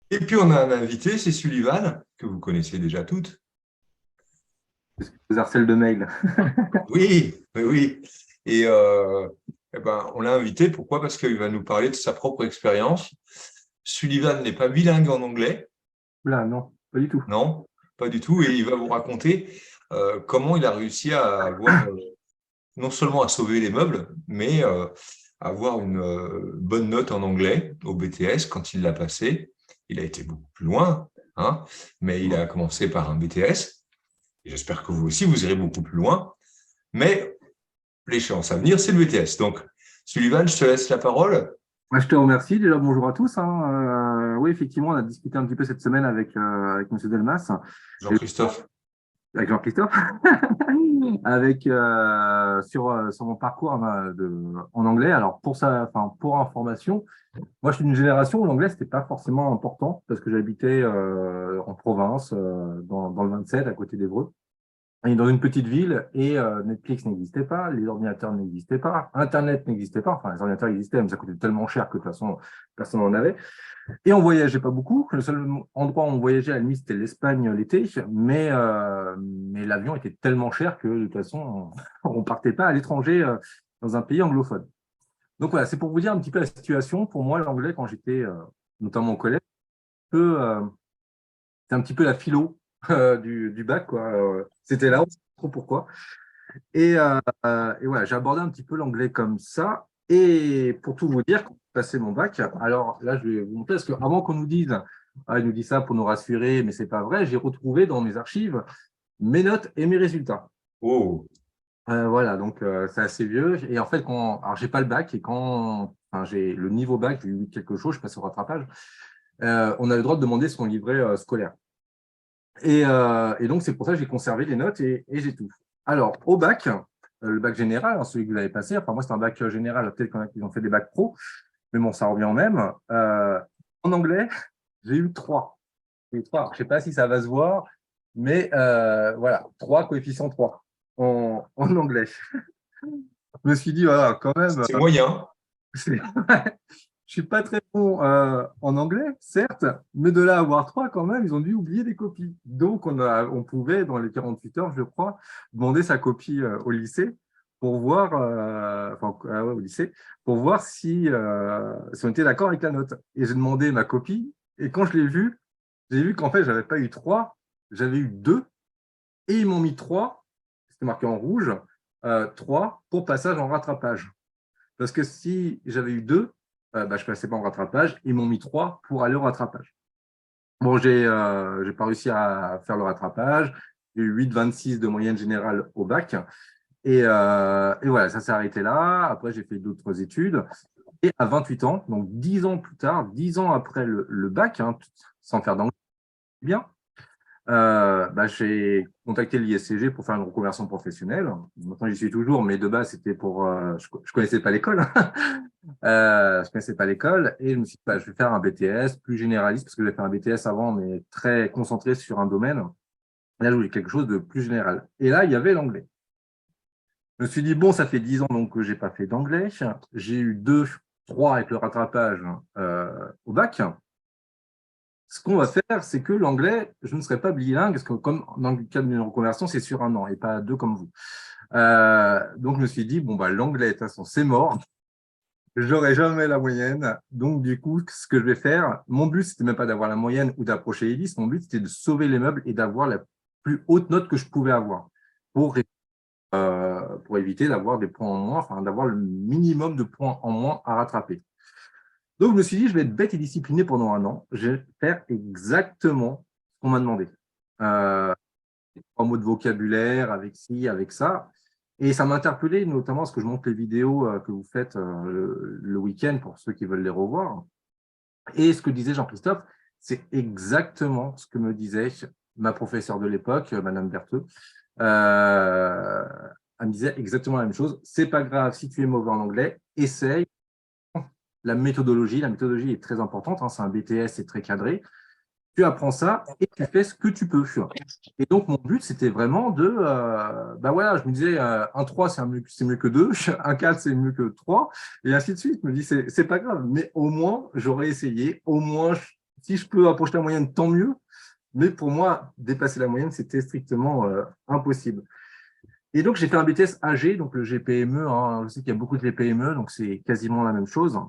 Et puis, on a un invité, c'est Sullivan, que vous connaissez déjà toutes. Des harcèles de mails. Oui, oui, oui. Et eh ben, on l'a invité, pourquoi? Parce qu'il va nous parler de sa propre expérience. Sullivan n'est pas bilingue en anglais, Là, non, pas du tout. non, pas du tout, et il va vous raconter comment il a réussi à avoir, non seulement à sauver les meubles, mais à avoir une bonne note en anglais au BTS quand il l'a passé. Il a été beaucoup plus loin, hein, mais il a commencé par un BTS. Et j'espère que vous aussi, vous irez beaucoup plus loin. Mais l'échéance à venir, c'est le BTS. Donc, Sullivan, je te laisse la parole. Moi, je te remercie. Déjà, bonjour à tous, hein. Oui, effectivement, on a discuté un petit peu cette semaine avec Monsieur Delmas, et Jean-Christophe. avec Jean-Christophe, avec sur mon parcours en anglais. Alors, pour information, moi, je suis d'une génération où l'anglais, c'était pas forcément important parce que j'habitais en province, dans le 27, à côté d'Évreux. Et dans une petite ville, et Netflix n'existait pas, les ordinateurs n'existaient pas, Internet n'existait pas, enfin les ordinateurs existaient, mais ça coûtait tellement cher que de toute façon, personne n'en avait. Et on voyageait pas beaucoup. Le seul endroit où on voyageait à la limite, c'était l'Espagne l'été, mais l'avion était tellement cher que de toute façon, on partait pas à l'étranger dans un pays anglophone. Donc voilà, c'est pour vous dire un petit peu la situation. Pour moi, l'anglais, quand j'étais notamment au collège, peu, c'est un petit peu la philo du bac, quoi. C'était là, on ne sait pas trop pourquoi. Et voilà, j'ai abordé un petit peu l'anglais comme ça. Et pour tout vous dire, quand j'ai passé mon bac, alors là, je vais vous montrer, parce qu'avant qu'on nous dise, ah, il nous dit ça pour nous rassurer, mais c'est pas vrai, j'ai retrouvé dans mes archives mes notes et mes résultats. Oh, Voilà, donc c'est assez vieux. Et en fait, alors j'ai pas le bac, et enfin, j'ai le niveau bac, j'ai eu quelque chose, je passe au rattrapage, on a le droit de demander son livret scolaire. Et donc, c'est pour ça que j'ai conservé les notes et j'ai tout. Alors, au bac, le bac général, hein, celui que vous avez passé, enfin, moi, c'est un bac général, peut-être qu'ils ont fait des bacs pro, mais bon, ça revient au même. En anglais, j'ai eu 3. J'ai eu 3. Alors, je ne sais pas si ça va se voir, mais voilà, 3 coefficient 3 en anglais. Je me suis dit, voilà, quand même, c'est moyen. c'est je suis pas très bon en anglais, certes, mais de là à avoir 3 quand même, ils ont dû oublier des copies. Donc, on pouvait, dans les 48 heures, je crois, demander sa copie au lycée pour voir, ouais, au lycée, pour voir si on était d'accord avec la note. Et j'ai demandé ma copie, et quand je l'ai vue, j'ai vu qu'en fait, j'avais pas eu 3, j'avais eu 2, et ils m'ont mis 3, c'était marqué en rouge, 3 pour passage en rattrapage. Parce que si j'avais eu 2, bah, je ne passais pas en rattrapage. Ils m'ont mis 3 pour aller au rattrapage. Bon, j'ai pas réussi à faire le rattrapage. J'ai eu 8,26 de moyenne générale au bac. Et voilà, ça s'est arrêté là. Après, j'ai fait d'autres études. Et à 28 ans, donc 10 ans plus tard, 10 ans après le bac, hein, sans faire d'anglais, bien, bah, j'ai contacté l'ISCG pour faire une reconversion professionnelle. Maintenant, j'y suis toujours, mais de base, c'était je ne connaissais pas l'école. Je ne connaissais pas l'école et je me suis dit, bah, je vais faire un BTS plus généraliste parce que j'avais fait un BTS avant, mais très concentré sur un domaine. Là, je voulais quelque chose de plus général. Et là, il y avait l'anglais. Je me suis dit, bon, ça fait 10 ans donc, que je n'ai pas fait d'anglais. J'ai eu 2, 3 avec le rattrapage au bac. Ce qu'on va faire, c'est que l'anglais, je ne serai pas bilingue, parce que comme dans le cadre d'une reconversion, c'est sur un an et pas 2 comme vous. Donc, je me suis dit, bon, bah, l'anglais, de toute façon, c'est mort. Je n'aurai jamais la moyenne. Donc, du coup, ce que je vais faire, mon but, c'était même pas d'avoir la moyenne ou d'approcher les 10. Mon but, c'était de sauver les meubles et d'avoir la plus haute note que je pouvais avoir pour, pour éviter d'avoir des points en moins, enfin, d'avoir le minimum de points en moins à rattraper. Donc, je me suis dit, je vais être bête et discipliné pendant un an. Je vais faire exactement ce qu'on m'a demandé. Euh, 3 mots de vocabulaire, avec ci, avec ça. Et ça m'a interpellé, notamment parce que je montre les vidéos que vous faites le week-end pour ceux qui veulent les revoir. Et ce que disait Jean-Christophe, c'est exactement ce que me disait ma professeure de l'époque, Madame Bertheux. Euh, Elle me disait exactement la même chose. C'est pas grave si tu es mauvais en anglais, essaye. La méthodologie est très importante, hein, c'est un BTS, c'est très cadré. Tu apprends ça et tu fais ce que tu peux. Et donc, mon but, c'était vraiment bah voilà, je me disais, un 3, c'est mieux que 2, un 4, c'est mieux que 3, et ainsi de suite. Je me dis, c'est pas grave, mais au moins, j'aurais essayé, au moins, Si je peux approcher la moyenne, tant mieux. Mais pour moi, dépasser la moyenne, c'était strictement impossible. Et donc, j'ai fait un BTS AG, donc le GPME. Hein, je sais qu'il y a beaucoup de GPME, donc c'est quasiment la même chose.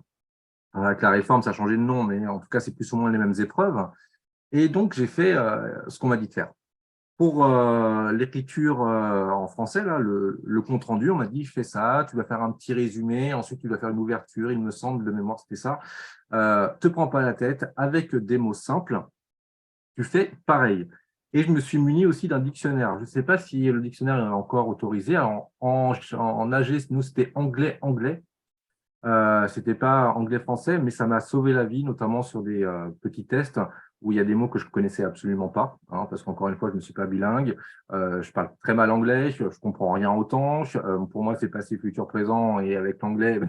Avec la réforme, ça a changé de nom, mais en tout cas, c'est plus ou moins les mêmes épreuves. Et donc, j'ai fait ce qu'on m'a dit de faire. Pour l'écriture en français, là, le compte-rendu, on m'a dit, fais ça, tu vas faire un petit résumé, ensuite tu vas faire une ouverture, il me semble, de mémoire, c'était ça. Te prends pas la tête, avec des mots simples, tu fais pareil. Et je me suis muni aussi d'un dictionnaire. Je ne sais pas si le dictionnaire est encore autorisé. En AG, nous, c'était anglais-anglais. C'était pas anglais-français, mais ça m'a sauvé la vie, notamment sur des petits tests où il y a des mots que je connaissais absolument pas, hein, parce qu'encore une fois, je ne suis pas bilingue. Je parle très mal anglais, je comprends rien autant. Pour moi, c'est passé, futur, présent, et avec l'anglais,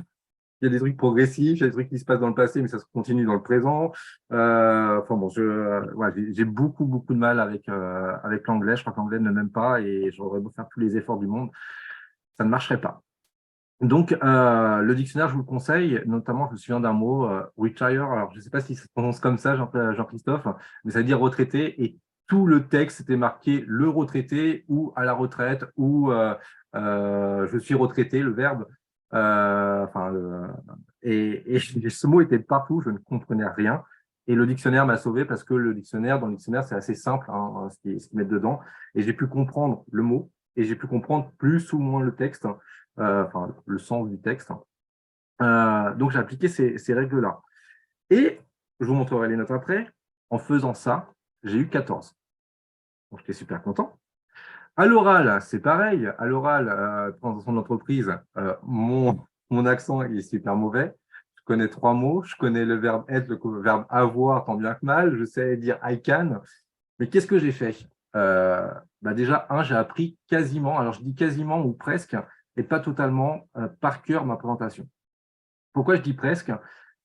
il y a des trucs progressifs, il y a des trucs qui se passent dans le passé, mais ça se continue dans le présent. Enfin bon, ouais, j'ai beaucoup, beaucoup de mal avec l'anglais. Je crois que l'anglais ne m'aime pas et j'aurais beau faire tous les efforts du monde, ça ne marcherait pas. Donc, le dictionnaire, je vous le conseille, notamment, je me souviens d'un mot, retire. Alors, je ne sais pas si ça se prononce comme ça, Jean-Christophe, mais ça veut dire retraité. Et tout le texte était marqué le retraité ou à la retraite ou je suis retraité, le verbe. Enfin, et ce mot était partout, je ne comprenais rien. Et le dictionnaire m'a sauvé parce que dans le dictionnaire, c'est assez simple, hein, ce qu'ils mettent dedans. Et j'ai pu comprendre le mot et j'ai pu comprendre plus ou moins le texte. Enfin, le sens du texte. Donc, j'ai appliqué ces règles-là. Et je vous montrerai les notes après. En faisant ça, j'ai eu 14. Donc, j'étais super content. À l'oral, c'est pareil. À l'oral, présentation d'entreprise, mon accent il est super mauvais. Je connais 3 mots. Je connais le verbe être, le verbe avoir, tant bien que mal. Je sais dire I can. Mais qu'est-ce que j'ai fait déjà, j'ai appris quasiment, alors je dis quasiment ou presque, et pas totalement par cœur ma présentation. Pourquoi je dis presque?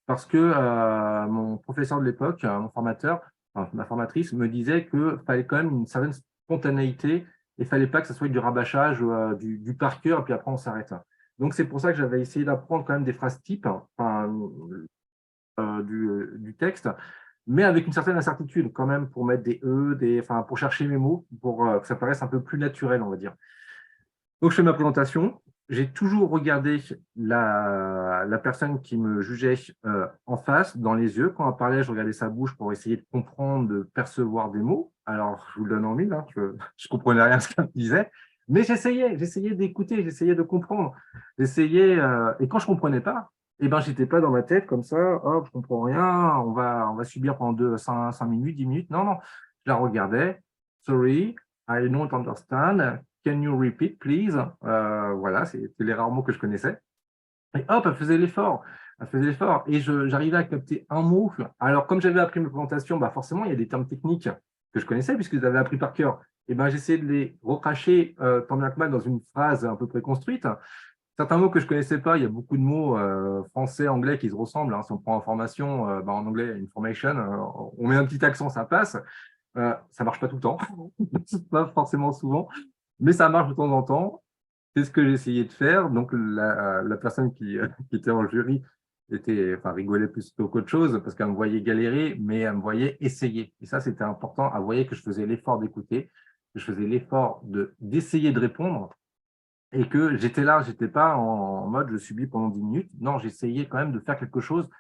Parce que mon professeur de l'époque, mon formateur, enfin, ma formatrice, me disait qu'il fallait quand même une certaine spontanéité et il ne fallait pas que ce soit du rabâchage, du par cœur, et puis après on s'arrête. Donc c'est pour ça que j'avais essayé d'apprendre quand même des phrases types enfin, du texte, mais avec une certaine incertitude quand même pour mettre des E, enfin, pour chercher mes mots, pour que ça paraisse un peu plus naturel, on va dire. Donc, je fais ma présentation. J'ai toujours regardé la personne qui me jugeait en face, dans les yeux. Quand elle parlait, je regardais sa bouche pour essayer de comprendre, de percevoir des mots. Alors, je vous le donne en mille, hein, je ne comprenais rien à ce qu'elle me disait. Mais j'essayais d'écouter, j'essayais de comprendre. Et quand je ne comprenais pas, eh ben, j'étais pas dans ma tête comme ça, oh, je comprends rien, on va subir pendant 5 minutes, 10 minutes. Non, non, je la regardais. Sorry, I don't understand. Can you repeat, please? Voilà, c'est les rares mots que je connaissais. Et hop, elle faisait l'effort. Elle faisait l'effort. Et j'arrivais à capter un mot. Alors, comme j'avais appris mes présentations, forcément, il y a des termes techniques que je connaissais puisque je les avais appris par cœur. Et j'essayais de les recracher tant bien que mal dans une phrase un peu préconstruite. Certains mots que je ne connaissais pas, il y a beaucoup de mots français, anglais qui se ressemblent. Hein. Si on prend information, en anglais, information, on met un petit accent, ça passe. Ça ne marche pas tout le temps, pas forcément souvent, mais ça marche de temps en temps. C'est ce que j'ai essayé de faire. Donc, la personne qui était en jury rigolait plutôt qu'autre chose parce qu'elle me voyait galérer, mais elle me voyait essayer. Et ça, c'était important. Elle voyait que je faisais l'effort d'écouter, que je faisais l'effort d'essayer de répondre et que j'étais là, j'étais pas en mode je subis pendant 10 minutes. Non, j'essayais quand même de faire quelque chose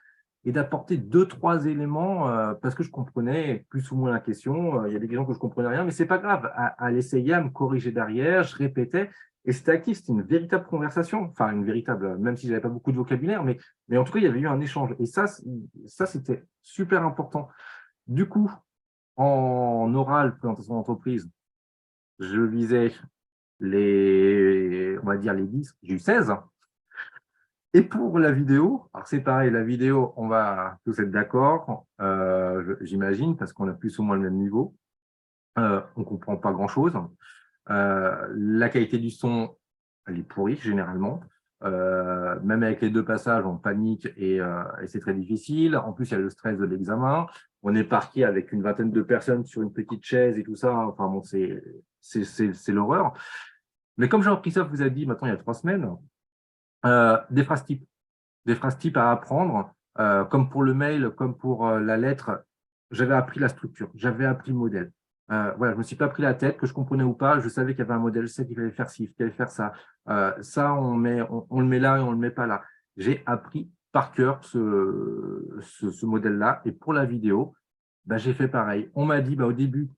et d'apporter 2, 3 éléments parce que je comprenais plus ou moins la question. Il y a des questions que je comprenais rien, mais c'est pas grave. À l'essayer, à me corriger derrière, je répétais et c'était actif. C'était une véritable conversation, enfin une véritable, même si j'avais pas beaucoup de vocabulaire, mais en tout cas il y avait eu un échange et ça c'était super important. Du coup, en oral, présentation d'entreprise, je visais on va dire les 10, j'ai eu 16. Et pour la vidéo, alors c'est pareil, la vidéo, on va tous être d'accord, j'imagine, parce qu'on a plus ou moins le même niveau. On ne comprend pas grand-chose. La qualité du son, elle est pourrie généralement. Même avec les 2 passages, on panique et c'est très difficile. En plus, il y a le stress de l'examen. On est parqué avec une vingtaine de personnes sur une petite chaise et tout ça. Enfin bon, c'est l'horreur. Mais comme Jean-Christophe vous a dit maintenant il y a 3 semaines, des phrases types à apprendre, comme pour le mail, comme pour la lettre. j'avais appris la structure, j'avais appris le modèle. Voilà, je ne me suis pas pris la tête, que je comprenais ou pas, je savais qu'il y avait un modèle, je savais qu'il fallait faire ci, qu'il fallait faire ça. Ça, on le met là et on ne le met pas là. J'ai appris par cœur ce modèle-là. Et pour la vidéo, bah, j'ai fait pareil. On m'a dit bah, au début,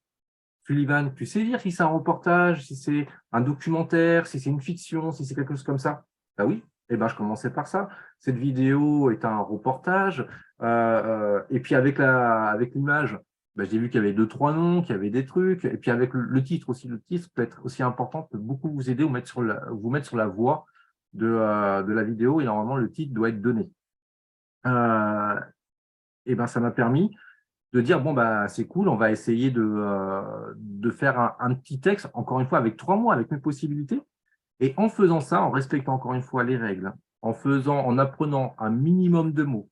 Sullivan, tu sais dire si c'est un reportage, si c'est un documentaire, si c'est une fiction, si c'est quelque chose comme ça? Bah oui, et ben je commençais par ça. Cette vidéo est un reportage. Et puis avec l'image, bah, j'ai vu qu'il y avait deux, trois noms, qu'il y avait des trucs. Et puis avec le titre aussi, le titre peut être aussi important, peut beaucoup vous aider, vous mettre sur la voie de la vidéo. Et normalement, le titre doit être donné. Et ben ça m'a permis de dire, bon, bah, c'est cool, on va essayer de faire un petit texte, encore une fois, avec 3 mois, avec mes possibilités. Et en faisant ça, en respectant encore une fois les règles, en apprenant un minimum de mots,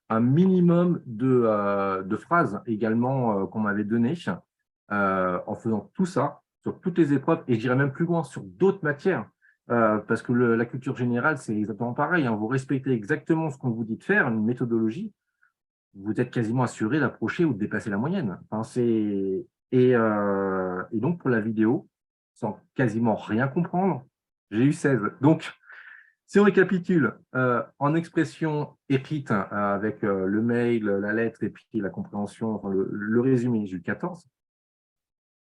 un minimum de phrases également qu'on m'avait données, en faisant tout ça sur toutes les épreuves, et je dirais même plus loin sur d'autres matières, parce que la culture générale, c'est exactement pareil, hein, vous respectez exactement ce qu'on vous dit de faire, une méthodologie, vous êtes quasiment assuré d'approcher ou de dépasser la moyenne. Enfin, et donc, pour la vidéo, sans quasiment rien comprendre, j'ai eu 16. Donc, si on récapitule, en expression écrite, avec le mail, la lettre et puis la compréhension, enfin, le résumé, j'ai eu 14.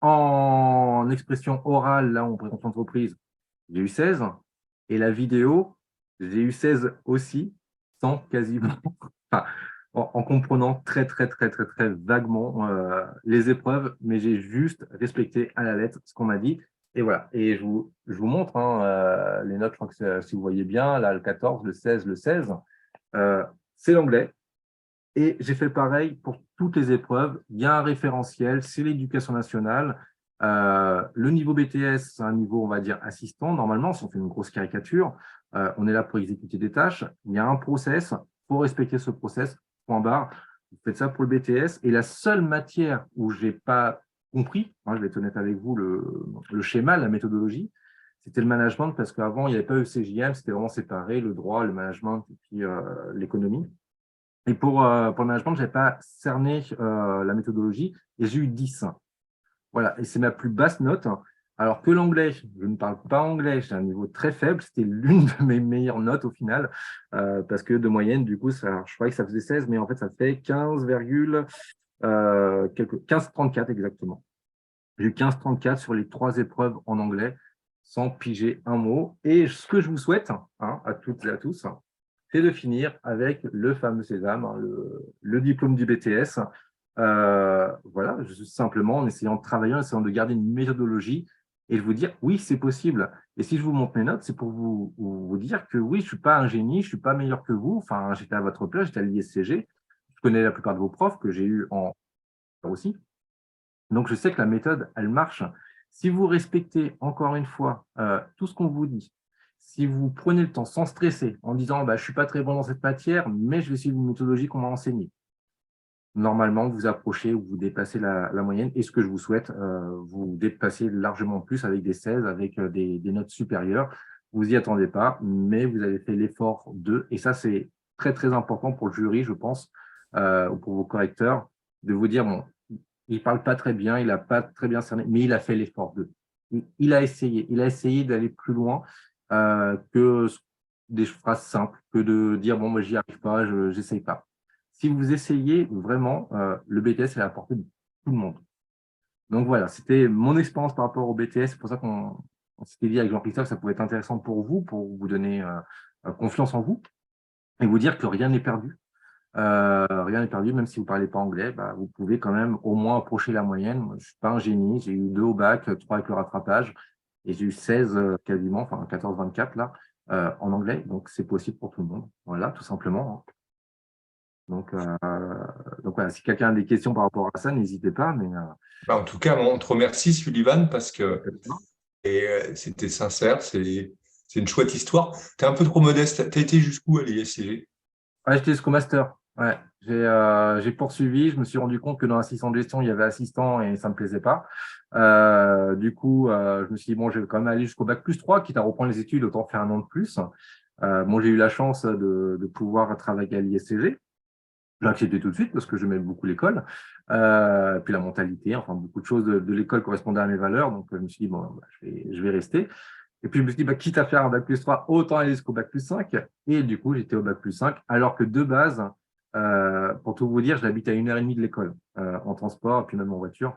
En expression orale, là, on présente l'entreprise, j'ai eu 16. Et la vidéo, j'ai eu 16 aussi, sans quasiment, enfin, en comprenant très, très, très, très, très vaguement les épreuves, mais j'ai juste respecté à la lettre ce qu'on m'a dit. Et voilà. Et je vous montre hein, les notes, je crois que si vous voyez bien, là, le 14, le 16, le 16, c'est l'anglais. Et j'ai fait pareil pour toutes les épreuves. Il y a un référentiel, c'est l'éducation nationale. Le niveau BTS, c'est un niveau, on va dire, assistant. Normalement, si on fait une grosse caricature, on est là pour exécuter des tâches. Il y a un process, il faut respecter ce process, point barre. Vous faites ça pour le BTS. Et la seule matière où je n'ai pas compris, hein, je vais être honnête avec vous, le schéma, la méthodologie, c'était le management, parce qu'avant, il n'y avait pas ECJM, c'était vraiment séparé, le droit, le management et puis l'économie. Et pour le management, je n'avais pas cerné la méthodologie et j'ai eu 10. Voilà, et c'est ma plus basse note. Alors que l'anglais, je ne parle pas anglais, j'ai un niveau très faible. C'était l'une de mes meilleures notes au final, parce que de moyenne, du coup, je croyais que ça faisait 16, mais en fait, ça fait 15, 15,34 exactement. J'ai eu 15,34 sur les 3 épreuves en anglais, sans piger un mot. Et ce que je vous souhaite, hein, à toutes et à tous, c'est de finir avec le fameux Sésame, hein, le diplôme du BTS. Voilà, simplement en essayant de travailler, en essayant de garder une méthodologie et de vous dire, oui, c'est possible. Et si je vous montre mes notes, c'est pour vous dire que oui, je ne suis pas un génie, je ne suis pas meilleur que vous. Enfin, j'étais à votre place, j'étais à l'ISCG. Je connais la plupart de vos profs que j'ai eu en aussi. Donc, je sais que la méthode, elle marche. Si vous respectez, encore une fois, tout ce qu'on vous dit, si vous prenez le temps sans stresser, en disant bah, « je ne suis pas très bon dans cette matière, mais je vais suivre une méthodologie qu'on m'a enseignée », normalement, vous approchez ou vous dépassez la moyenne. Et ce que je vous souhaite, vous dépassez largement plus avec des 16, avec des notes supérieures. Vous n'y attendez pas, mais vous avez fait l'effort de, et ça, c'est très, très important pour le jury, je pense, ou pour vos correcteurs, de vous dire, bon, il ne parle pas très bien, il n'a pas très bien cerné, mais il a fait l'effort de. Il a essayé d'aller plus loin que des phrases simples, que de dire, bon, moi, j'y arrive pas, je n'essaye pas. Si vous essayez vraiment, le BTS est à la portée de tout le monde. Donc voilà, c'était mon expérience par rapport au BTS. C'est pour ça qu'on s'était dit avec Jean-Christophe, ça pouvait être intéressant pour vous donner confiance en vous et vous dire que rien n'est perdu. Rien n'est perdu, même si vous ne parlez pas anglais, bah, vous pouvez quand même au moins approcher la moyenne. Moi, je ne suis pas un génie, j'ai eu 2 au bac, 3 avec le rattrapage, et j'ai eu 16 quasiment, enfin 14-24 là, en anglais, donc c'est possible pour tout le monde. Voilà, tout simplement. Hein. Donc voilà, si quelqu'un a des questions par rapport à ça, n'hésitez pas. Mais Bah, en tout cas, on te remercie, Sullivan, parce que c'était sincère, c'est une chouette histoire. Tu es un peu trop modeste. Tu as été jusqu'où à l'ISCG? ouais, j'étais Scrum Master. Ouais. J'ai poursuivi. Je me suis rendu compte que dans l'assistant de gestion, il y avait assistant et ça ne me plaisait pas. Du coup, je me suis dit, bon, je vais quand même aller jusqu'au bac+3, quitte à reprendre les études, autant faire un an de plus. Bon, j'ai eu la chance de pouvoir travailler à l'ISCG. J'ai accepté tout de suite parce que j'aimais beaucoup l'école, puis la mentalité, enfin beaucoup de choses de l'école correspondaient à mes valeurs. Donc, je me suis dit, bon, bah, je vais rester. Et puis, je me suis dit, bah, quitte à faire un bac+3, autant aller jusqu'au bac+5. Et du coup, j'étais au bac+5, alors que de base, pour tout vous dire, j'habite à 1h30 de l'école, en transport, et puis même en voiture.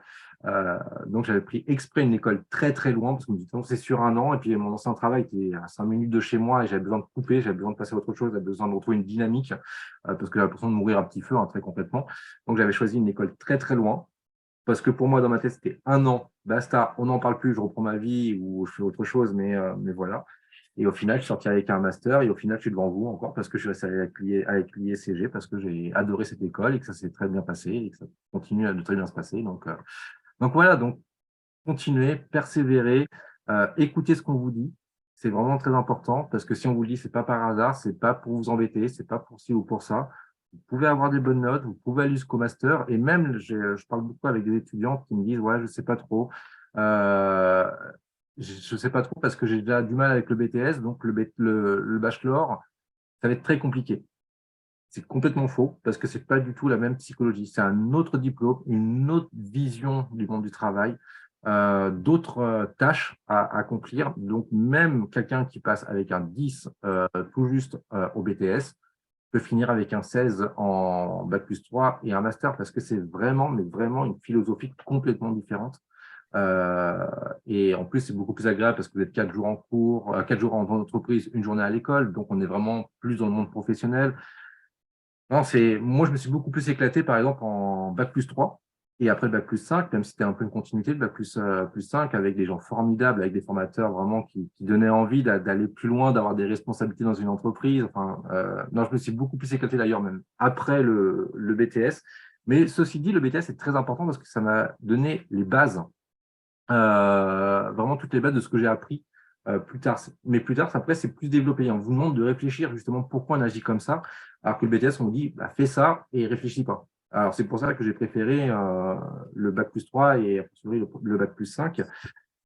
Donc, j'avais pris exprès une école très, très loin, parce que je me disais, c'est sur un an. Et puis, mon ancien travail était à 5 minutes de chez moi, et j'avais besoin de couper, j'avais besoin de passer à autre chose, j'avais besoin de retrouver une dynamique, parce que j'avais l'impression de mourir à petit feu, hein, très complètement. Donc, j'avais choisi une école très, très loin. Parce que pour moi, dans ma tête, c'était un an, basta, on n'en parle plus, je reprends ma vie ou je fais autre chose, mais voilà. Et au final, je suis sorti avec un master et au final, je suis devant vous encore parce que je suis resté avec l'ISCG parce que j'ai adoré cette école et que ça s'est très bien passé et que ça continue de très bien se passer. Donc voilà, donc continuez, persévérez, écoutez ce qu'on vous dit. C'est vraiment très important parce que si on vous le dit, c'est pas par hasard, c'est pas pour vous embêter, c'est pas pour ci ou pour ça. Vous pouvez avoir des bonnes notes, vous pouvez aller jusqu'au master. Et même, je parle beaucoup avec des étudiants qui me disent, ouais, je sais pas trop. Euh, je sais pas trop parce que j'ai déjà du mal avec le BTS, donc le bachelor, ça va être très compliqué. C'est complètement faux parce que c'est pas du tout la même psychologie. C'est un autre diplôme, une autre vision du monde du travail, d'autres tâches à accomplir. Donc, même quelqu'un qui passe avec un 10 tout juste au BTS peut finir avec un 16 en bac+3 et un master parce que c'est vraiment, mais vraiment une philosophie complètement différente. Euh, et en plus, c'est beaucoup plus agréable parce que vous êtes 4 jours en cours, 4 jours en entreprise, une journée à l'école. Donc, on est vraiment plus dans le monde professionnel. Non, moi, je me suis beaucoup plus éclaté, par exemple, en bac+3 et après le bac+5, même si c'était un peu une continuité, le bac+5, avec des gens formidables, avec des formateurs vraiment qui donnaient envie d'aller plus loin, d'avoir des responsabilités dans une entreprise. Enfin, non, je me suis beaucoup plus éclaté d'ailleurs, même après le BTS. Mais ceci dit, le BTS est très important parce que ça m'a donné les bases, vraiment toutes les bases de ce que j'ai appris plus tard. Mais plus tard, après, c'est plus développé. On vous demande de réfléchir justement pourquoi on agit comme ça, alors que le BTS, on vous dit, bah, fais ça et réfléchis pas. Alors, c'est pour ça que j'ai préféré le bac+3 et a fortiori le bac+5.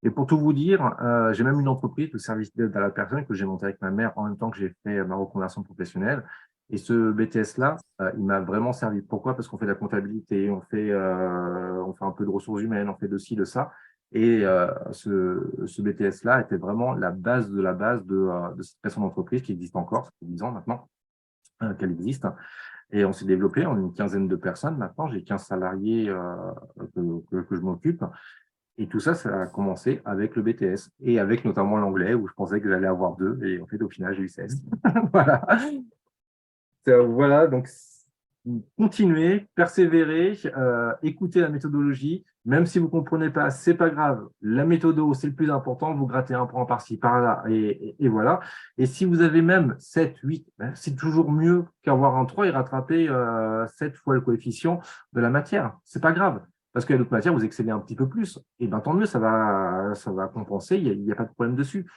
Et pour tout vous dire, j'ai même une entreprise de service d'aide à la personne que j'ai montée avec ma mère en même temps que j'ai fait ma reconversion professionnelle. Et ce BTS-là, il m'a vraiment servi. Pourquoi? Parce qu'on fait de la comptabilité, on fait un peu de ressources humaines, on fait de ci, de ça. Et ce BTS-là était vraiment la base de la base de cette création d'entreprise qui existe encore, ça fait 10 ans maintenant qu'elle existe. Et on s'est développé, on est une quinzaine de personnes maintenant, j'ai 15 salariés que je m'occupe. Et tout ça, ça a commencé avec le BTS et avec notamment l'anglais où je pensais que j'allais avoir 2 et en fait, au final, j'ai eu 16. Voilà. Voilà, donc continuez, persévérez, écoutez la méthodologie. Même si vous ne comprenez pas, c'est pas grave. La méthodo, c'est le plus important. Vous grattez un point par-ci, par-là, et voilà. Et si vous avez même 7, 8, ben, c'est toujours mieux qu'avoir un 3 et rattraper 7 fois le coefficient de la matière. C'est pas grave. Parce qu'il y a d'autres matières, vous excellez un petit peu plus. Et ben tant mieux, ça va compenser, il y a pas de problème dessus.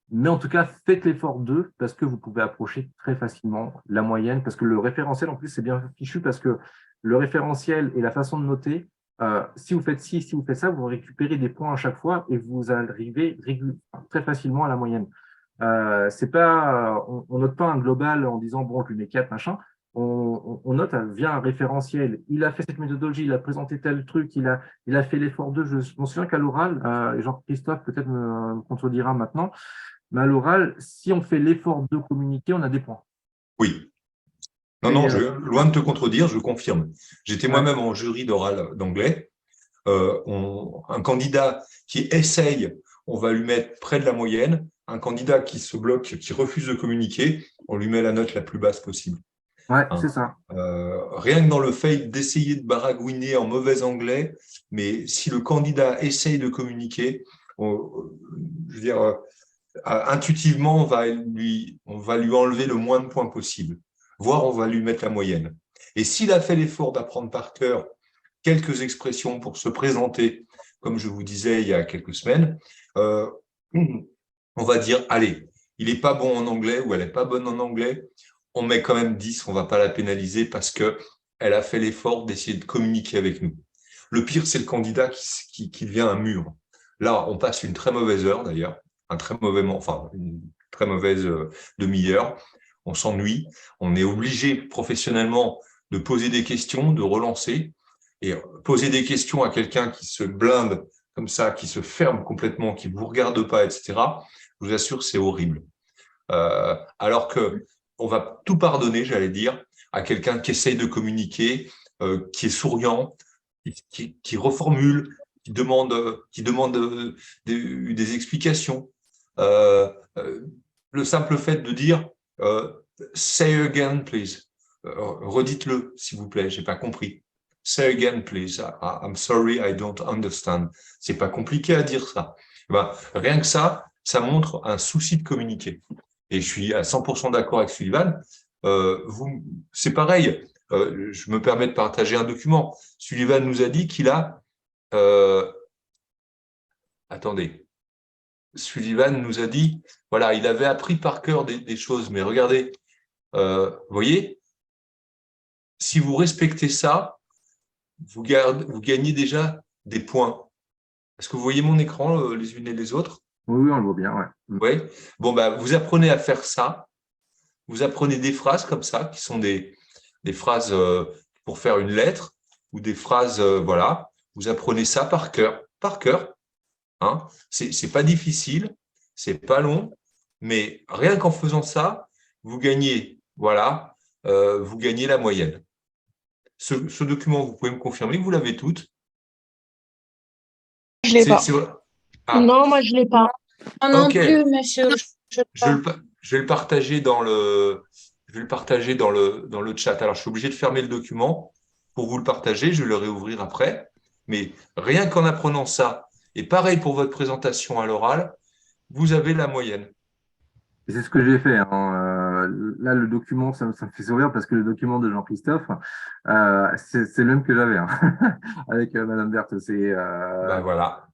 Mais en tout cas, faites l'effort d'eux parce que vous pouvez approcher très facilement la moyenne. Parce que le référentiel, en plus, c'est bien fichu parce que le référentiel et la façon de noter, si vous faites ci, si vous faites ça, vous récupérez des points à chaque fois et vous arrivez très facilement à la moyenne. C'est pas, on note pas un global en disant, bon, je lui mets 4, machin. On note via un référentiel. Il a fait cette méthodologie, il a présenté tel truc, il a fait l'effort d'eux. Je m'en souviens qu'à l'oral, et Jean-Christophe peut-être me contredira maintenant, mais à l'oral, si on fait l'effort de communiquer, on a des points. Oui. Non, Et, non, loin de te contredire, je confirme. J'étais ouais, moi-même en jury d'oral d'anglais. Un candidat qui essaye, on va lui mettre près de la moyenne. Un candidat qui se bloque, qui refuse de communiquer, on lui met la note la plus basse possible. ouais, Hein. c'est ça. Rien que dans le fait d'essayer de baragouiner en mauvais anglais, mais si le candidat essaye de communiquer, je veux dire, intuitivement, on va lui enlever le moins de points possible, voire on va lui mettre la moyenne. Et s'il a fait l'effort d'apprendre par cœur quelques expressions pour se présenter, comme je vous disais il y a quelques semaines, on va dire, allez, il n'est pas bon en anglais ou elle n'est pas bonne en anglais, on met quand même 10, on ne va pas la pénaliser parce qu'elle a fait l'effort d'essayer de communiquer avec nous. Le pire, c'est le candidat qui devient un mur. Là, on passe une très mauvaise heure d'ailleurs, une très mauvaise demi-heure. On s'ennuie, on est obligé professionnellement de poser des questions, de relancer. Et poser des questions à quelqu'un qui se blinde comme ça, qui se ferme complètement, qui ne vous regarde pas, etc., je vous assure, c'est horrible. Alors que on va tout pardonner, j'allais dire, à quelqu'un qui essaye de communiquer, qui est souriant, qui reformule, qui demande des explications. Le simple fait de dire say again, please. Redites-le, s'il vous plaît, j'ai pas compris. Say again, please. I'm sorry, I don't understand. C'est pas compliqué à dire ça. Ben, rien que ça montre un souci de communiquer. Et je suis à 100% d'accord avec Sullivan. C'est pareil. Je me permets de partager un document. Sullivan nous a dit qu'il a. Attendez. Sullivan nous a dit, voilà, il avait appris par cœur des choses. Mais regardez, vous voyez, si vous respectez ça, vous gagnez déjà des points. Est-ce que vous voyez mon écran les unes et les autres? Oui, on le voit bien, ouais. Oui. Bon, bah, vous apprenez à faire ça. Vous apprenez des phrases comme ça, qui sont des phrases pour faire une lettre, ou des phrases, voilà. Vous apprenez ça par cœur. Par cœur. Hein. C'est pas difficile, c'est pas long, mais rien qu'en faisant ça, vous gagnez, voilà, vous gagnez la moyenne. Ce document, vous pouvez me confirmer que vous l'avez toutes. Je l'ai pas. Ah, Non, moi je l'ai pas. Moi non ok. plus, monsieur. Je vais le partager dans le chat. Alors, je suis obligé de fermer le document pour vous le partager. Je vais le réouvrir après. Mais rien qu'en apprenant ça, et pareil pour votre présentation à l'oral, vous avez la moyenne. Et c'est ce que j'ai fait, hein. Là, le document, ça me fait sourire parce que le document de Jean-Christophe, c'est le même que j'avais, hein, avec Madame Berthe. C'est Ben voilà.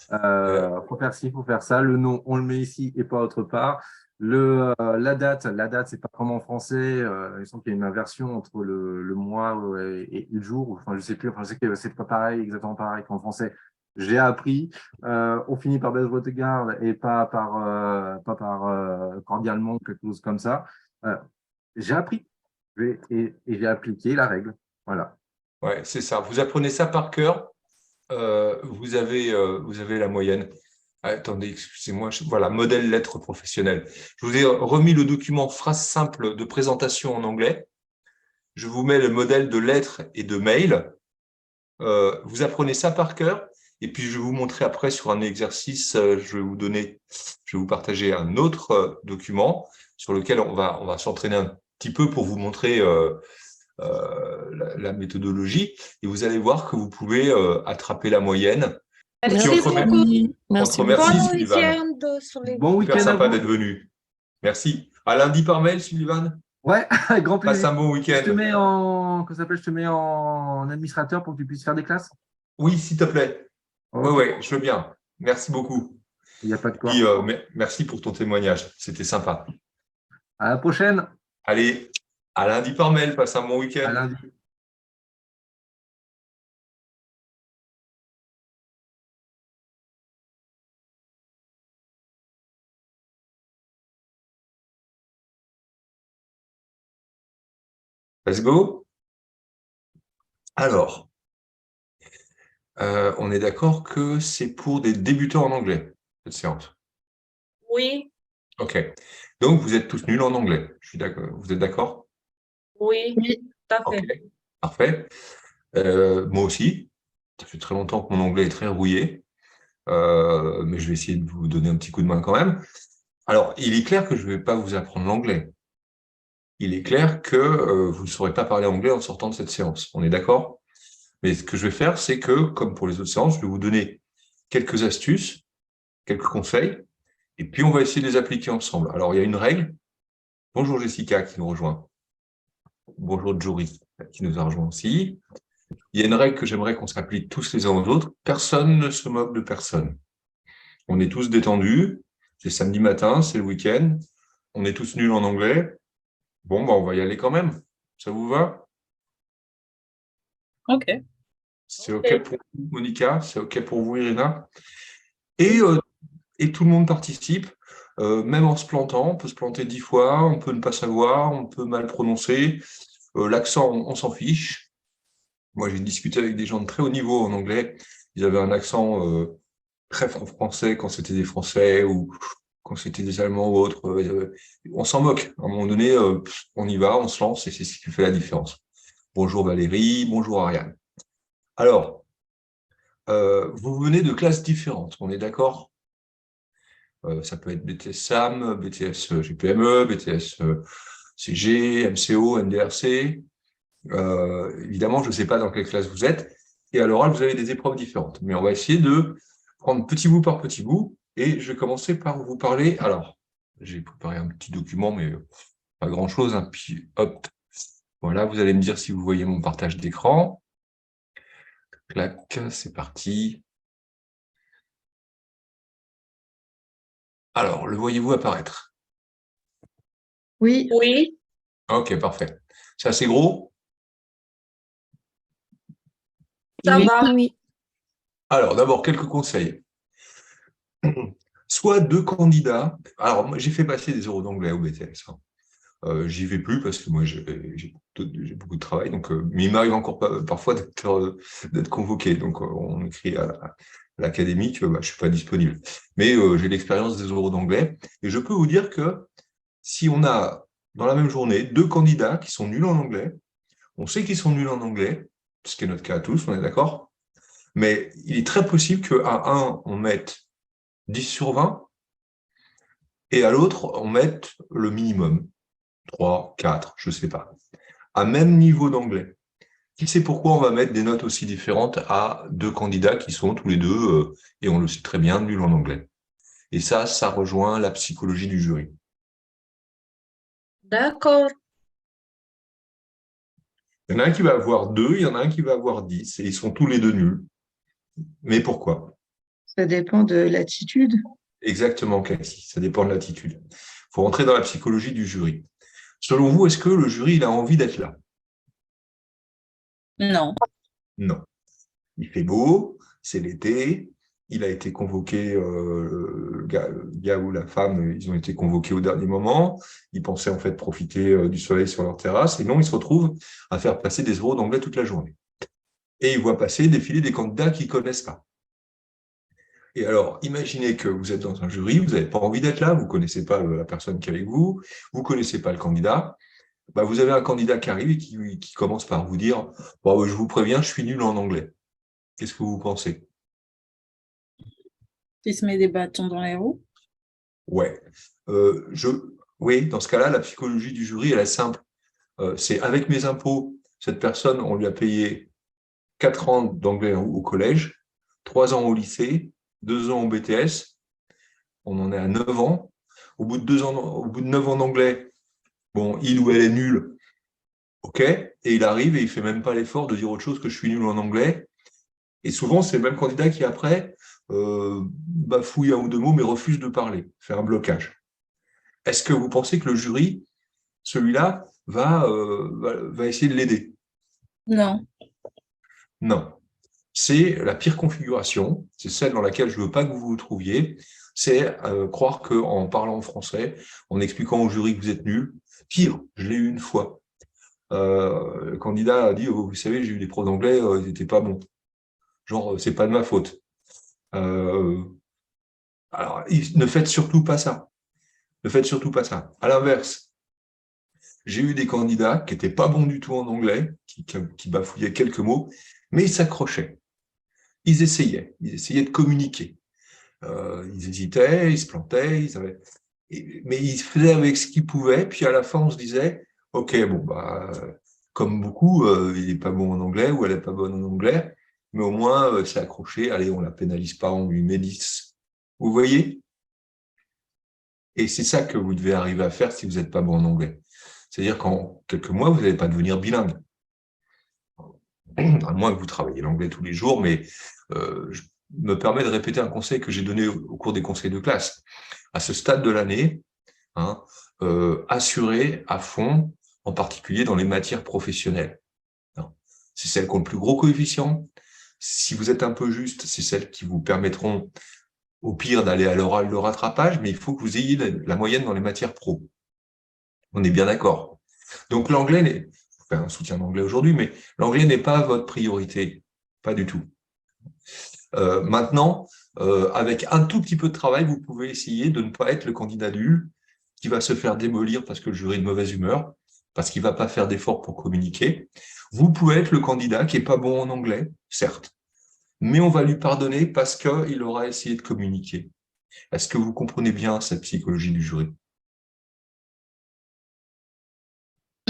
faut faire ci, faut faire ça. Le nom, on le met ici et pas autre part. La date, c'est pas comme en français. Il semble qu'il y a une inversion entre le mois et le jour. Enfin, je sais plus. Enfin, je sais que c'est pas pareil, exactement pareil qu'en français. J'ai appris. On finit par baisse votre garde et pas par cordialement, quelque chose comme ça. J'ai appris et j'ai appliqué la règle. Voilà. Ouais, c'est ça. Vous apprenez ça par cœur, vous avez la moyenne. Attendez, excusez-moi. Voilà, modèle lettre professionnelle. Je vous ai remis le document phrase simple de présentation en anglais. Je vous mets le modèle de lettre et de mail. Vous apprenez ça par cœur. Et puis, je vais vous montrer après sur un exercice, je vais vous partager un autre document sur lequel on va s'entraîner un petit peu pour vous montrer la méthodologie. Et vous allez voir que vous pouvez attraper la moyenne. Merci Merci. beaucoup. Merci. Merci, Bon Sullivan. week-end sur les... Bon Super week-end à sympa vous. d'être venu. Merci. À lundi par mail, Sullivan. Ouais, avec grand Passe plaisir. un bon Je te week-end. mets en, je te mets en administrateur pour que tu puisses faire des classes. Oui, s'il te plaît. Ok. Oui, je veux bien. Merci beaucoup. Il n'y a pas de quoi. Et, merci pour ton témoignage. C'était sympa. À la prochaine. Allez, à lundi par mail. Passe un bon À week-end. lundi. Let's go. Alors, on est d'accord que c'est pour des débutants en anglais, cette séance. Oui, OK. Donc, vous êtes tous nuls en anglais. Je suis d'accord. Vous êtes d'accord? oui, tout à OK. fait. Parfait. Moi aussi. Ça fait très longtemps que mon anglais est très rouillé. Mais je vais essayer de vous donner un petit coup de main quand même. Alors, il est clair que je ne vais pas vous apprendre l'anglais. Il est clair que vous ne saurez pas parler anglais en sortant de cette séance. On est d'accord? Mais ce que je vais faire, c'est que, comme pour les autres séances, je vais vous donner quelques astuces, quelques conseils, et puis on va essayer de les appliquer ensemble. Alors, il y a une règle. Bonjour Jessica qui nous rejoint. Bonjour Jory qui nous a rejoint aussi. Il y a une règle que j'aimerais qu'on s'applique tous les uns aux autres. Personne ne se moque de personne. On est tous détendus. C'est samedi matin, c'est le week-end. On est tous nuls en anglais. Bon, bah, on va y aller quand même. Ça vous va? Ok. C'est OK pour vous, Monica? C'est OK pour vous, Irina? Et tout le monde participe, même en se plantant. On peut se planter 10 fois, on peut ne pas savoir, on peut mal prononcer. L'accent, on s'en fiche. Moi, j'ai discuté avec des gens de très haut niveau en anglais. Ils avaient un accent très français quand c'était des Français ou quand c'était des Allemands ou autres. On s'en moque. À un moment donné, on y va, on se lance et c'est ce qui fait la différence. Bonjour Valérie, bonjour Ariane. Alors, vous venez de classes différentes, on est d'accord? Ça peut être BTS SAM, BTS GPME, BTS CG, MCO, NDRC. Évidemment, je ne sais pas dans quelle classe vous êtes. Et à l'oral, vous avez des épreuves différentes. Mais on va essayer de prendre petit bout par petit bout. Et je vais commencer par vous parler. Alors, j'ai préparé un petit document, mais pas grand-chose, hein. Puis, hop, voilà, vous allez me dire si vous voyez mon partage d'écran. Clac, c'est parti. Alors, le voyez-vous apparaître? Oui, Oui. Ok, parfait. C'est assez gros? Ça oui, va. oui. Alors, d'abord, quelques conseils. Soit deux candidats. Alors, moi, j'ai fait passer des euros d'anglais au BTS, hein. J'y vais plus parce que moi, j'ai beaucoup de travail. Donc, mais il m'arrive encore parfois d'être convoqué. Donc, on écrit à l'académie que je suis pas disponible. Mais j'ai l'expérience des euros d'anglais. Et je peux vous dire que si on a, dans la même journée, deux candidats qui sont nuls en anglais, on sait qu'ils sont nuls en anglais, ce qui est notre cas à tous, on est d'accord? Mais il est très possible qu'à un, on mette 10 sur 20 et à l'autre, on mette le minimum, 3, 4, je ne sais pas, à même niveau d'anglais. Qui sait pourquoi on va mettre des notes aussi différentes à deux candidats qui sont tous les deux, et on le sait très bien, nuls en anglais. Et ça rejoint la psychologie du jury. D'accord. Il y en a un qui va avoir 2, il y en a un qui va avoir 10, et ils sont tous les deux nuls. Mais pourquoi? Ça dépend de l'attitude. Exactement, Cassie, ça dépend de l'attitude. Il faut rentrer dans la psychologie du jury. Selon vous, est-ce que le jury il a envie d'être là? Non. Non. Il fait beau, c'est l'été, il a été convoqué, le gars ou la femme, ils ont été convoqués au dernier moment, ils pensaient en fait profiter du soleil sur leur terrasse, et non, ils se retrouvent à faire passer des euros d'anglais toute la journée. Et ils voient passer, défiler des candidats qu'ils ne connaissent pas. Et alors, imaginez que vous êtes dans un jury, vous n'avez pas envie d'être là, vous ne connaissez pas la personne qui est avec vous, vous ne connaissez pas le candidat, bah, vous avez un candidat qui arrive et qui commence par vous dire bon, « Je vous préviens, je suis nul en anglais ». Qu'est-ce que vous pensez? Il se met des bâtons dans les roues. Ouais. Euh, je... Oui, dans ce cas-là, la psychologie du jury, elle est simple. C'est avec mes impôts, cette personne, on lui a payé 4 ans d'anglais au collège, 3 ans au lycée, 2 ans au BTS, on en est à 9 ans. Au bout de 9 ans d'anglais, bon, il ou elle est nul, ok, et il arrive et il fait même pas l'effort de dire autre chose que je suis nul en anglais. Et souvent, c'est le même candidat qui, après, bafouille un ou deux mots, mais refuse de parler, fait un blocage. Est-ce que vous pensez que le jury, celui-là, va essayer de l'aider? Non. Non. C'est la pire configuration, c'est celle dans laquelle je ne veux pas que vous vous trouviez, c'est croire qu'en parlant français, en expliquant au jury que vous êtes nul, pire, je l'ai eu une fois. Le candidat a dit, oh, vous savez, j'ai eu des profs d'anglais, ils n'étaient pas bons. Genre, c'est pas de ma faute. Alors, ne faites surtout pas ça. Ne faites surtout pas ça. À l'inverse, j'ai eu des candidats qui n'étaient pas bons du tout en anglais, qui bafouillaient quelques mots, mais ils s'accrochaient. Ils essayaient de communiquer. Ils hésitaient, ils se plantaient, mais ils faisaient avec ce qu'ils pouvaient. Puis à la fin, on se disait, OK, bon, bah, comme beaucoup, il n'est pas bon en anglais ou elle n'est pas bonne en anglais, mais au moins, c'est accroché. Allez, on ne la pénalise pas, on lui met 10. Vous voyez? Et c'est ça que vous devez arriver à faire si vous n'êtes pas bon en anglais. C'est-à-dire qu'en quelques mois, vous n'allez pas devenir bilingue. À moins que vous travaillez l'anglais tous les jours, mais je me permets de répéter un conseil que j'ai donné au cours des conseils de classe. À ce stade de l'année, hein, assurez à fond, en particulier dans les matières professionnelles. C'est celles qui ont le plus gros coefficient. Si vous êtes un peu juste, c'est celles qui vous permettront au pire d'aller à l'oral de rattrapage, mais il faut que vous ayez la moyenne dans les matières pro. On est bien d'accord. Donc l'anglais, faire un soutien d'anglais aujourd'hui, mais l'anglais n'est pas votre priorité, pas du tout. Maintenant, avec un tout petit peu de travail, vous pouvez essayer de ne pas être le candidat nul qui va se faire démolir parce que le jury est de mauvaise humeur, parce qu'il ne va pas faire d'efforts pour communiquer. Vous pouvez être le candidat qui n'est pas bon en anglais, certes, mais on va lui pardonner parce qu'il aura essayé de communiquer. Est-ce que vous comprenez bien cette psychologie du jury?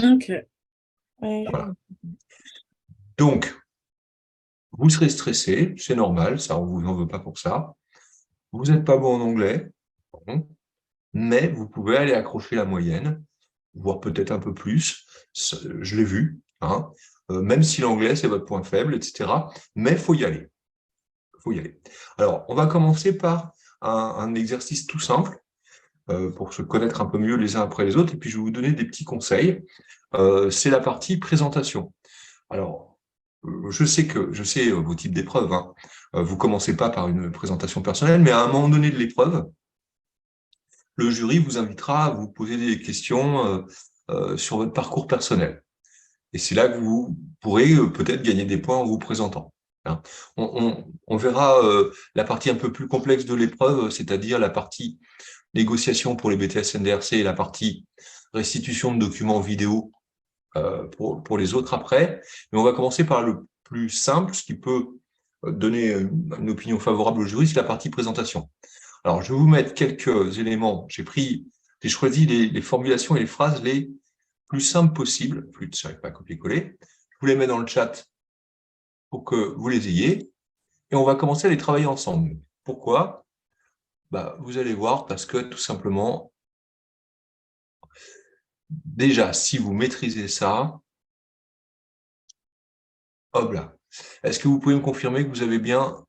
Ok. Ouais, Voilà. Donc, vous serez stressé, c'est normal, ça, on ne vous en veut pas pour ça. Vous n'êtes pas bon en anglais, bon, mais vous pouvez aller accrocher la moyenne, voire peut-être un peu plus. Je l'ai vu, hein. Même si l'anglais, c'est votre point faible, etc. Mais il faut y aller. Faut y aller. Alors, on va commencer par un exercice tout simple pour se connaître un peu mieux les uns après les autres, et puis je vais vous donner des petits conseils. C'est la partie présentation. Alors, je sais vos types d'épreuves, hein. Vous commencez pas par une présentation personnelle, mais à un moment donné de l'épreuve, le jury vous invitera à vous poser des questions sur votre parcours personnel. Et c'est là que vous pourrez peut-être gagner des points en vous présentant, hein. On verra la partie un peu plus complexe de l'épreuve, c'est-à-dire la partie négociation pour les BTS NDRC et la partie restitution de documents vidéo pour les autres après. Mais on va commencer par le plus simple, ce qui peut donner une opinion favorable au jury, c'est la partie présentation. Alors, je vais vous mettre quelques éléments. J'ai choisi les formulations et les phrases les plus simples possibles. Plus, je n'arrive pas à copier-coller. Je vous les mets dans le chat pour que vous les ayez. Et on va commencer à les travailler ensemble. Pourquoi? Vous allez voir parce que tout simplement, déjà, si vous maîtrisez ça, hop là. Est-ce que vous pouvez me confirmer que vous avez bien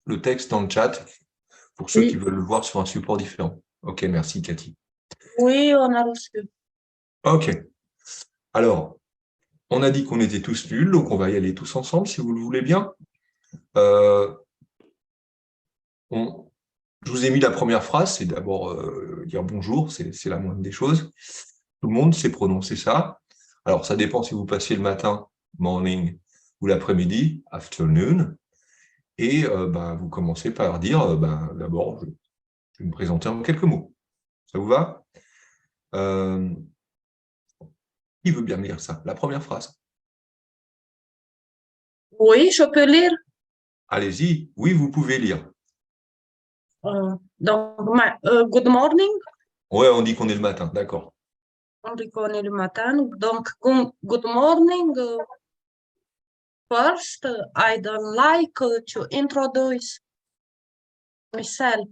le texte dans le chat pour ceux qui Oui. veulent le voir sur un support différent? Ok, merci Cathy. Oui, on a reçu. Ok. Alors, on a dit qu'on était tous nuls, donc on va y aller tous ensemble si vous le voulez bien. Je vous ai mis la première phrase, c'est d'abord dire bonjour, c'est la moindre des choses. Tout le monde sait prononcer ça. Alors, ça dépend si vous passez le matin, morning, ou l'après-midi, afternoon. Et vous commencez par dire, d'abord, je vais me présenter en quelques mots. Ça vous va? Qui veut bien me lire ça? La première phrase. Oui, je peux lire. Allez-y. Oui, vous pouvez lire. Donc, good morning. Ouais, on dit qu'on est le matin, d'accord. On dit qu'on est le matin. Donc, good morning. First, I don't like to introduce myself.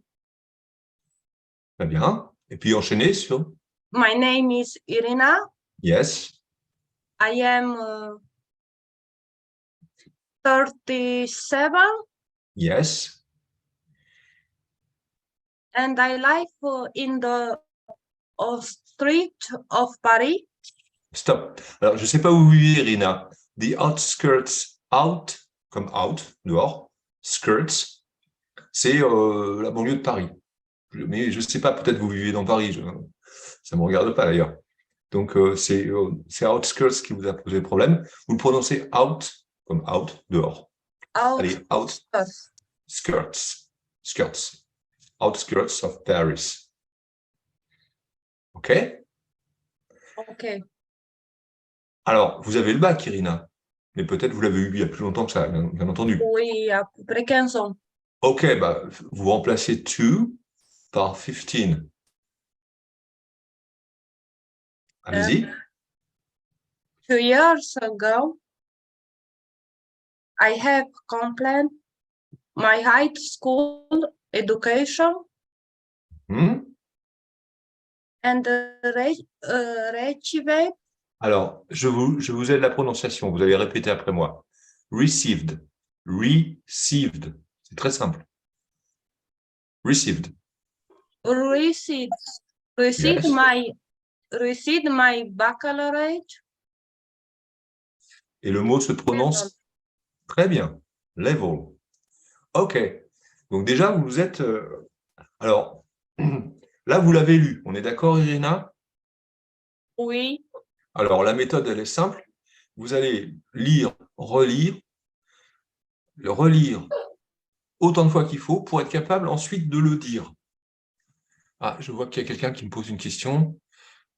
Très bien. Et puis enchaîner sur My name is Irina. yes, I am 37 yes. and I live in the street of Paris. Stop. Alors, je ne sais pas où vous vivez, Irina. The outskirts, out, comme out, dehors, skirts, c'est la banlieue de Paris. Mais je ne sais pas, peut-être vous vivez dans Paris, ça ne me regarde pas d'ailleurs. Donc, c'est outskirts qui vous a posé problème. Vous le prononcez out, comme out, dehors. Allez, skirts, outskirts of Paris. OK? OK. Alors, vous avez le bac, Irina, mais peut-être vous l'avez eu il y a plus longtemps que ça, bien entendu. Oui, à peu près 15 ans. OK, vous remplacez 2 par 15. Allez-y. 2 years ago, I have completed my high school education and achieved. Alors, je vous aide la prononciation. Vous allez répéter après moi. Received. Received. C'est très simple. Received. Received Yes. my baccalaureate. Et le mot se prononce très bien. Level. OK. Donc déjà, vous êtes... alors, là, vous l'avez lu. On est d'accord, Irina? Oui. Alors, la méthode, elle est simple. Vous allez lire, relire, le relire autant de fois qu'il faut pour être capable ensuite de le dire. Ah, je vois qu'il y a quelqu'un qui me pose une question.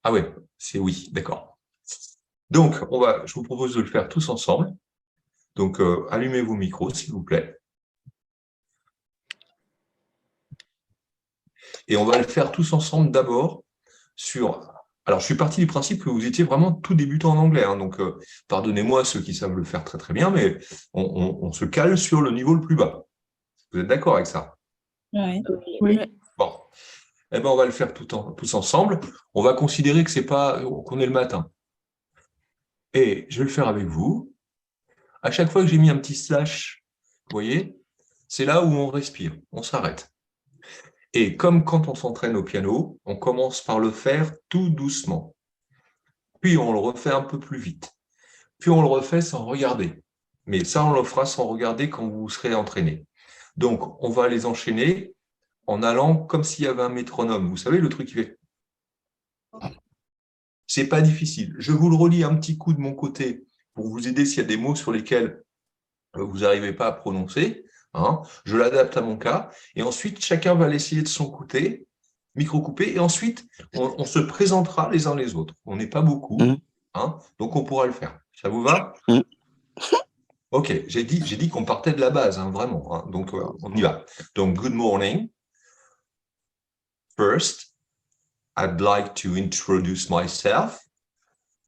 Ah ouais, c'est oui, d'accord. Donc, je vous propose de le faire tous ensemble. Donc, allumez vos micros, s'il vous plaît. Et on va le faire tous ensemble d'abord sur... Alors, je suis parti du principe que vous étiez vraiment tout débutant en anglais, hein, donc pardonnez-moi ceux qui savent le faire très très bien, mais on se cale sur le niveau le plus bas. Vous êtes d'accord avec ça? Oui. Oui. Bon, eh ben, on va le faire tous ensemble. On va considérer que c'est pas qu'on est le matin. Et je vais le faire avec vous. À chaque fois que j'ai mis un petit slash, vous voyez, c'est là où on respire, on s'arrête. Et comme quand on s'entraîne au piano, on commence par le faire tout doucement. Puis on le refait un peu plus vite. Puis on le refait sans regarder. Mais ça, on le fera sans regarder quand vous serez entraîné. Donc, on va les enchaîner en allant comme s'il y avait un métronome. Vous savez, le truc qui fait... C'est pas difficile. Je vous le relis un petit coup de mon côté pour vous aider s'il y a des mots sur lesquels vous n'arrivez pas à prononcer. Hein. Je l'adapte à mon cas. Et ensuite, chacun va l'essayer de son côté, micro coupé. Et ensuite, on se présentera les uns les autres. On n'est pas beaucoup, hein, donc on pourra le faire. Ça vous va? Ok, j'ai dit qu'on partait de la base, hein, vraiment. Hein, donc, on y va. Donc, good morning. First, I'd like to introduce myself.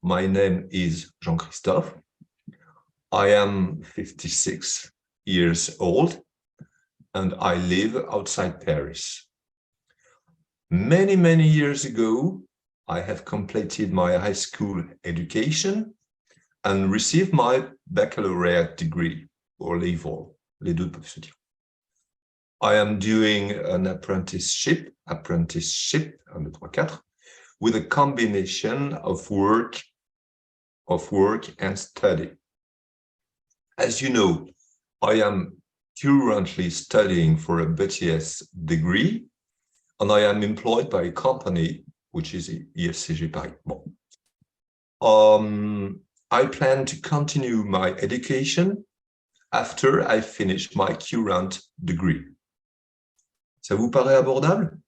My name is Jean-Christophe. I am 56 years old and I live outside Paris. Many, many years ago, I have completed my high school education and received my baccalaureate degree or level. Les deux peuvent se dire. I am doing an apprenticeship, 1, 2, 3, 4, with a combination of work and study. As you know, I am currently studying for a BTS degree, and I am employed by a company, which is IFCG Paris. Bon. I plan to continue my education after I finish my current degree. Ça vous paraît abordable?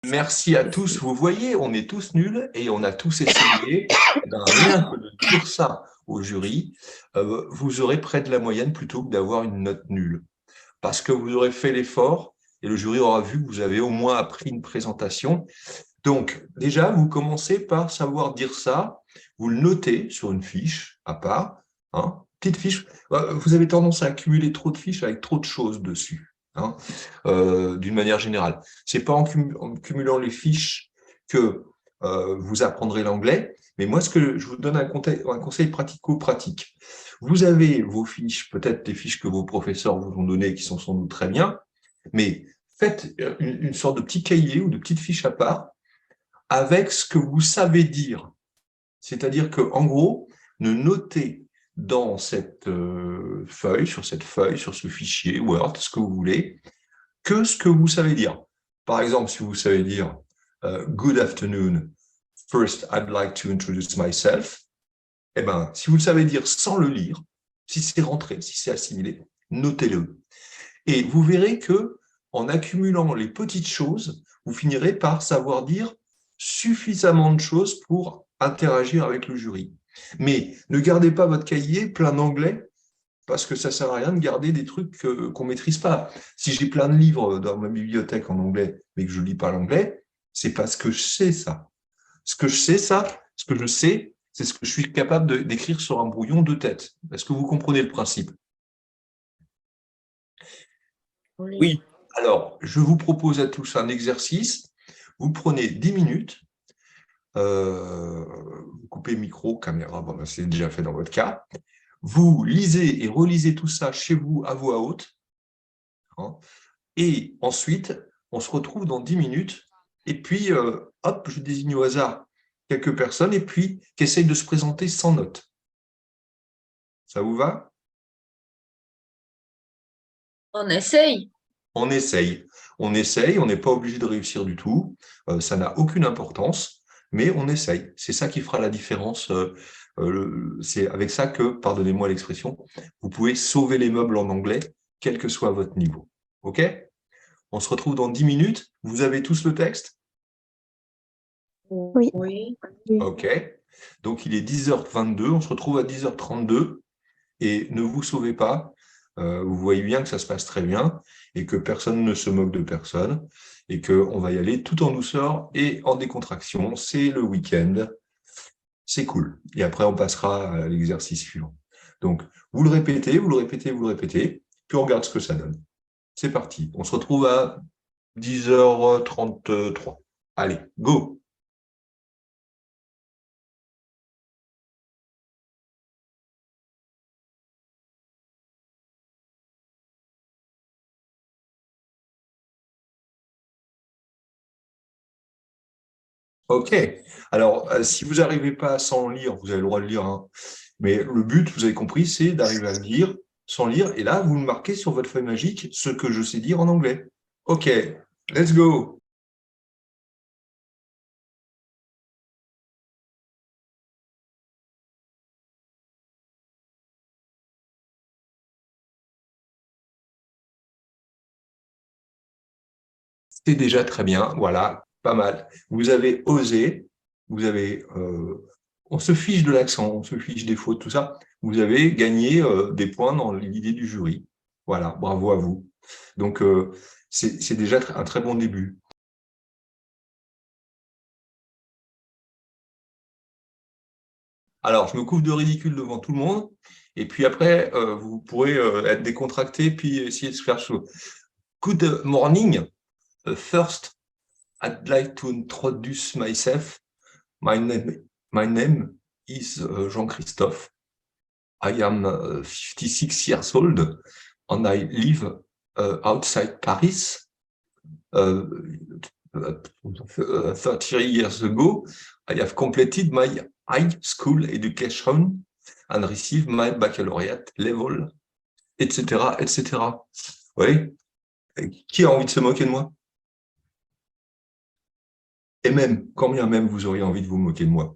Merci à tous. Vous voyez, on est tous nuls et on a tous essayé. Rien que de dire ça au jury, vous aurez près de la moyenne plutôt que d'avoir une note nulle. Parce que vous aurez fait l'effort et le jury aura vu que vous avez au moins appris une présentation. Donc, déjà, vous commencez par savoir dire ça. Vous le notez sur une fiche à part. Hein, petite fiche. Vous avez tendance à accumuler trop de fiches avec trop de choses dessus. Hein, d'une manière générale. Ce n'est pas en cumulant les fiches que vous apprendrez l'anglais, mais moi, je vous donne un conseil pratico-pratique. Vous avez vos fiches, peut-être des fiches que vos professeurs vous ont données qui sont sans doute très bien, mais faites une sorte de petit cahier ou de petite fiche à part avec ce que vous savez dire. C'est-à-dire qu'en gros, ne notez dans cette feuille, sur ce fichier Word, ce que vous voulez, que ce que vous savez dire. Par exemple, si vous savez dire good afternoon, first I'd like to introduce myself, eh ben, si vous le savez dire sans le lire, si c'est rentré, si c'est assimilé, notez-le. Et vous verrez que en accumulant les petites choses, vous finirez par savoir dire suffisamment de choses pour interagir avec le jury. Mais ne gardez pas votre cahier plein d'anglais, parce que ça ne sert à rien de garder des trucs qu'on ne maîtrise pas. Si j'ai plein de livres dans ma bibliothèque en anglais, mais que je ne lis pas l'anglais, c'est parce que je sais ça. Ce que je sais, c'est ce que je suis capable d'écrire sur un brouillon de tête. Est-ce que vous comprenez le principe? Oui. Alors, je vous propose à tous un exercice. Vous prenez 10 minutes. Vous coupez micro, caméra, bon, ben, c'est déjà fait dans votre cas. Vous lisez et relisez tout ça chez vous à voix haute. Hein, et ensuite, on se retrouve dans 10 minutes. Et puis, hop, je désigne au hasard quelques personnes et puis qui essayent de se présenter sans notes. Ça vous va? On essaye. On essaye. On essaye, on n'est pas obligé de réussir du tout. Ça n'a aucune importance, mais on essaye. C'est ça qui fera la différence. C'est avec ça que, pardonnez-moi l'expression, vous pouvez sauver les meubles en anglais, quel que soit votre niveau. OK? On se retrouve dans 10 minutes. Vous avez tous le texte? Oui. Oui. OK. Donc, il est 10h22. On se retrouve à 10h32. Et ne vous sauvez pas. Vous voyez bien que ça se passe très bien et que personne ne se moque de personne et qu'on va y aller tout en douceur et en décontraction. C'est le week-end. C'est cool. Et après, on passera à l'exercice suivant. Donc, vous le répétez, vous le répétez, vous le répétez, puis on regarde ce que ça donne. C'est parti. On se retrouve à 10h33. Allez, go! OK. Alors, si vous n'arrivez pas sans lire, vous avez le droit de lire, hein. Mais le but, vous avez compris, c'est d'arriver à lire sans lire. Et là, vous me marquez sur votre feuille magique ce que je sais dire en anglais. OK, let's go. C'est déjà très bien, voilà, pas mal. Vous avez osé, vous avez, on se fiche de l'accent, on se fiche des fautes, tout ça. Vous avez gagné des points dans l'idée du jury. Voilà, bravo à vous. Donc, c'est déjà un très bon début. Alors, je me couvre de ridicule devant tout le monde, et puis après, vous pourrez être décontracté, puis essayer de se faire chaud. Good morning. First, I'd like to introduce myself. My name is Jean-Christophe. I am 56 years old, and I live outside Paris. 30 years ago, I have completed my high school education and received my baccalaureate level, etc., etc. Oui. Qui a envie de se moquer de moi? Et même, quand bien même vous auriez envie de vous moquer de moi,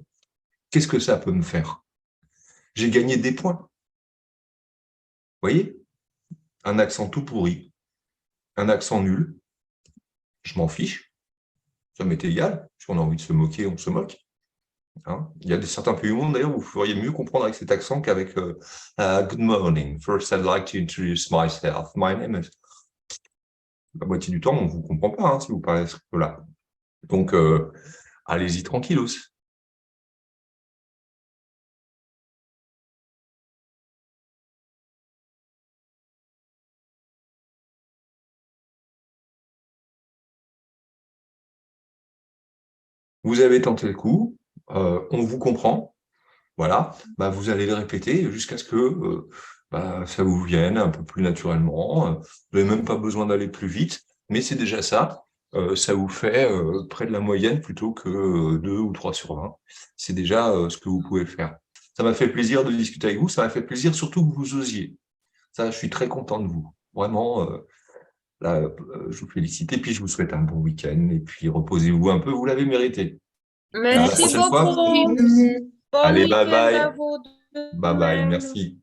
qu'est-ce que ça peut me faire? J'ai gagné des points. Vous voyez? Un accent tout pourri, un accent nul, je m'en fiche. Ça m'est égal. Si on a envie de se moquer, on se moque. Hein, il y a certains pays du monde, d'ailleurs, où vous feriez mieux comprendre avec cet accent qu'avec Good morning. First, I'd like to introduce myself. My name is... La moitié du temps, on ne vous comprend pas hein, si vous parlez ce là. Donc, allez-y tranquillos. Vous avez tenté le coup, on vous comprend. Voilà, bah, vous allez le répéter jusqu'à ce que ça vous vienne un peu plus naturellement. Vous n'avez même pas besoin d'aller plus vite, mais c'est déjà ça. Ça vous fait près de la moyenne plutôt que 2 ou 3 sur 20. C'est déjà ce que vous pouvez faire. Ça m'a fait plaisir de discuter avec vous. Ça m'a fait plaisir surtout que vous osiez. Ça, je suis très content de vous. Vraiment, là, je vous félicite. Et puis, je vous souhaite un bon week-end. Et puis, reposez-vous un peu. Vous l'avez mérité. À la Merci prochaine fois. beaucoup. Bon Allez, bye week-end à bye. vous de Bye bye, même. merci.